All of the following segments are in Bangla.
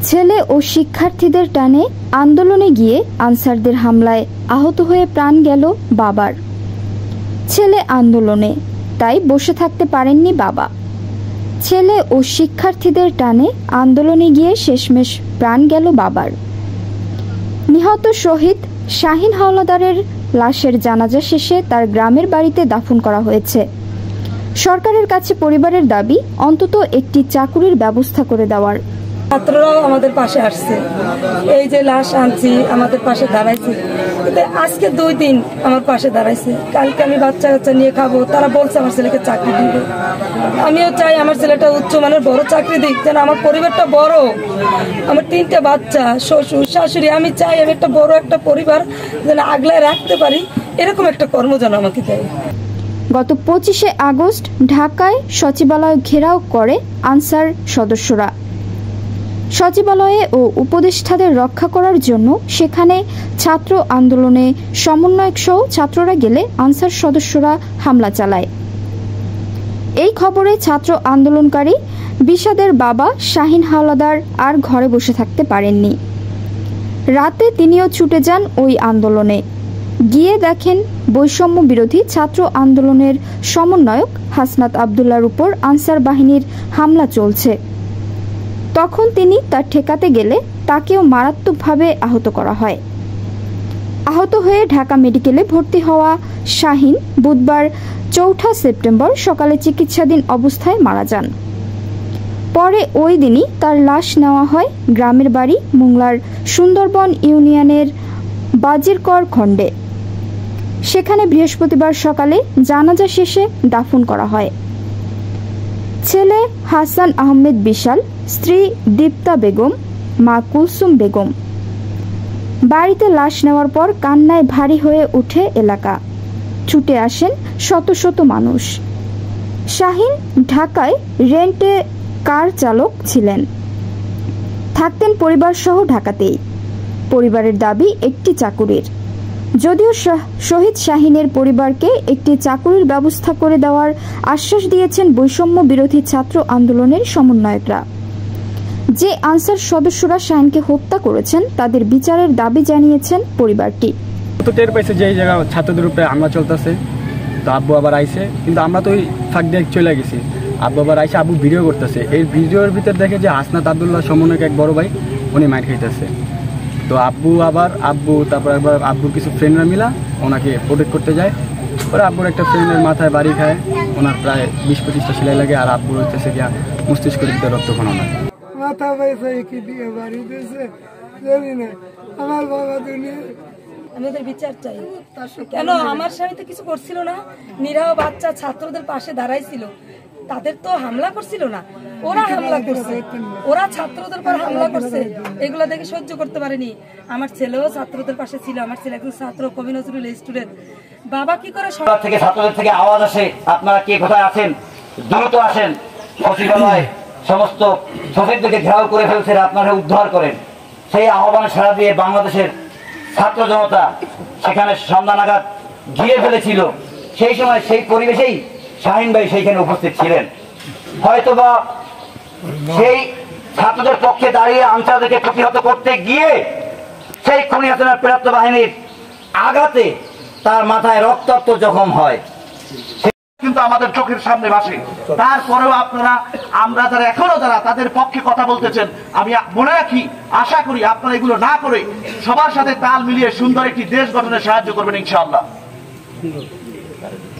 ছেলে ও শিক্ষার্থীদের টানে আন্দোলনে গিয়ে আনসারদের হামলায় আহত হয়ে প্রাণ গেল বাবার। ছেলে আন্দোলনে, তাই বসে থাকতে পারেননি বাবা। ছেলে ও শিক্ষার্থীদের টানে আন্দোলনে গিয়ে শেষমেশ প্রাণ গেল বাবার। নিহত শহীদ শাহিন হাওলাদারের লাশের জানাজা শেষে তার গ্রামের বাড়িতে দাফন করা হয়েছে। সরকারের কাছে পরিবারের দাবি অন্তত একটি চাকুরির ব্যবস্থা করে দেওয়ার। ছাত্ররাও আমাদের পাশে আসছে, এই যে লাশ আনছি আমাদের পাশে দাঁড়াইছে। আজকে 2 দিন আমার পাশে দাঁড়াইছে। কালকে আমি বাচ্চা কাচ্চা নিয়ে খাবো, তারা বলছে আমার ছেলেকে চাকরি দিবে। আমিও চাই আমার ছেলেটা উচ্চমানের বড় চাকরি দিক, যেন আমার পরিবারটা বড়। আমার 3টে বাচ্চা, শ্বশুর শাশুড়ি, আমি চাই আমি একটা বড় একটা পরিবার যেন আগলায় রাখতে পারি, এরকম একটা কর্ম যেন আমাকে দেয়। গত 25শে আগস্ট ঢাকায় সচিবালয় ঘেরাও করে আনসার সদস্যরা। সচিবালয়ে ও উপদেষ্টাদের রক্ষা করার জন্য সেখানে ছাত্র আন্দোলনে সমন্বয়ক সহ ছাত্ররা গেলে আনসার সদস্যরা হামলা চালায়। এই খবরে ছাত্র আন্দোলনকারী বিষাদের বাবা শাহিন হাওলাদার আর ঘরে বসে থাকতে পারেননি। রাতে তিনিও ছুটে যান ওই আন্দোলনে। গিয়ে দেখেন বৈষম্য বিরোধী ছাত্র আন্দোলনের সমন্বয়ক হাসনাত আবদুল্লার উপর আনসার বাহিনীর হামলা চলছে। তখন তিনি তা ঠেকাতে গেলে তাকেও মারাত্মকভাবে আহত করা হয়। আহত হয়ে ঢাকা মেডিকেলে ভর্তি হওয়া শাহিন বুধবার 4 সেপ্টেম্বর সকালে চিকিৎসাধীন অবস্থায় মারা যান। পরে ওই দিনই তার লাশ নেওয়া হয় গ্রামের বাড়ি মোংলার সুন্দরবন ইউনিয়নের বাজিরকর খণ্ডে। সেখানে বৃহস্পতিবার সকালে জানাজা শেষে দাফন করা হয়। ছেলে হাসান আহমেদ বিশাল, স্ত্রী দীপ্তা বেগম, মা কুলসুম বেগম। বাড়িতে লাশ নেওয়ার পর কান্নায় ভারী হয়ে ওঠে এলাকা। ছুটে আসেন শত শত মানুষ। শাহিন ঢাকায় রেন্টে কার চালক ছিলেন, থাকতেন পরিবারসহ ঢাকাতেই। পরিবারের দাবি একটি চাকুরির। যদিও শহীদ শাহিনের পরিবারকে একটি চাকুরির ব্যবস্থা করে দেওয়ার আশ্বাস দিয়েছেন বৈষম্য বিরোধী ছাত্র আন্দোলনের সমন্বয়করা। যে আনসার সদস্যরা শাহিনকে হত্যা করেছেন তাদের বিচারের দাবি জানিয়েছেন পরিবারটি। তো টের পাইছে যে এই জায়গা ছাত্রদের উপরে হামলা চলতেছে, তো আব্বু আবার আইসে, কিন্তু আমরা তো ওই ফাঁক দিয়ে চলে গেছি। আব্বু আবার আইসে, আব্বু ভিডিও করতেছে। এই ভিডিওর ভিতর দেখে যে হাসনাত আবদুল্লাহ সমন্বয়ক এক বড় ভাই, উনি মাইর খাইতেছে। তো তারপর একবার আব্বুর কিছু ফ্রেন্ডরা মিলা ওনাকে প্রোটেক্ট করতে যায়। পরে আব্বুর একটা ফ্রেন্ডের মাথায় বাড়ি খায়, ওনার প্রায় 20-25টা সেলাই লাগে। আর আব্বুর হচ্ছে গিয়া মস্তিষ্কের ভিতরে রক্তক্ষরণ হয়। মাথা পয়সা কি দিয়ে বাড়ি দিয়েছে জানি না। আমার বাবা দুনিয়া আমাদের বিচার চাই। কেন আমার স্বামী তো কিছু করছিল না, নিরীহ বাচ্চা ছাত্রদের পাশে দাঁড়াইছিল। তাদের তো হামলা করছিল না, ওরা হামলা করছে, ওরা ছাত্রদের পর হামলা করছে। এগুলা দেখে সহ্য করতে পারেনি। আমার ছেলেও ছাত্রদের পাশে ছিল। আমার ছেলে একজন ছাত্র, কবি নজরুল স্টুডেন্ট। বাবা কি করে থেকে ছাত্রদের থেকে আওয়াজ আসে, আপনারা কে কোথায় আছেন, দ্রুত আসেন। সচিবালয় সমস্ত শহীদদেরকে ঘেরাও করে ফেলছে, আপনারা উদ্ধার করেন। সেই আহ্বানে সাড়া দিয়ে বাংলাদেশের ছাত্র জনতা সেখানে সন্ধ্যা নাগাদ ঘিরে ফেলেছিল। সেই সময় সেই পরিবেশেই শাহিন ভাই সেইখানে উপস্থিত ছিলেন। হয়তোবা সেই ছাত্রদের পক্ষে দাঁড়িয়ে আনসারদেরকে প্রতিহত করতে গিয়ে সেই খুনি হাসিনার প্রেরিত বাহিনীর আঘাতে তার মাথায় রক্তাক্ত জখম হয়, কিন্তু আমাদের চোখের সামনে ভাসে। তারপরেও আপনারা, আমরা যারা এখনো যারা তাদের পক্ষে কথা বলতেছেন, আমি মনে রাখি, আশা করি আপনারা এগুলো না করে সবার সাথে তাল মিলিয়ে সুন্দর একটি দেশ গঠনে সাহায্য করবেন ইনশাআল্লাহ।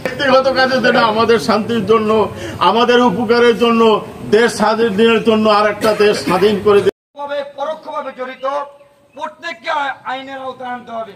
ব্যক্তিগত কাজে যেটা আমাদের শান্তির জন্য, আমাদের উপকারের জন্য, দেশ স্বাধীনের জন্য আর একটা দেশ স্বাধীন করে পরোক্ষভাবে জড়িত প্রত্যেককে আইনের আওতায় আনতে হবে।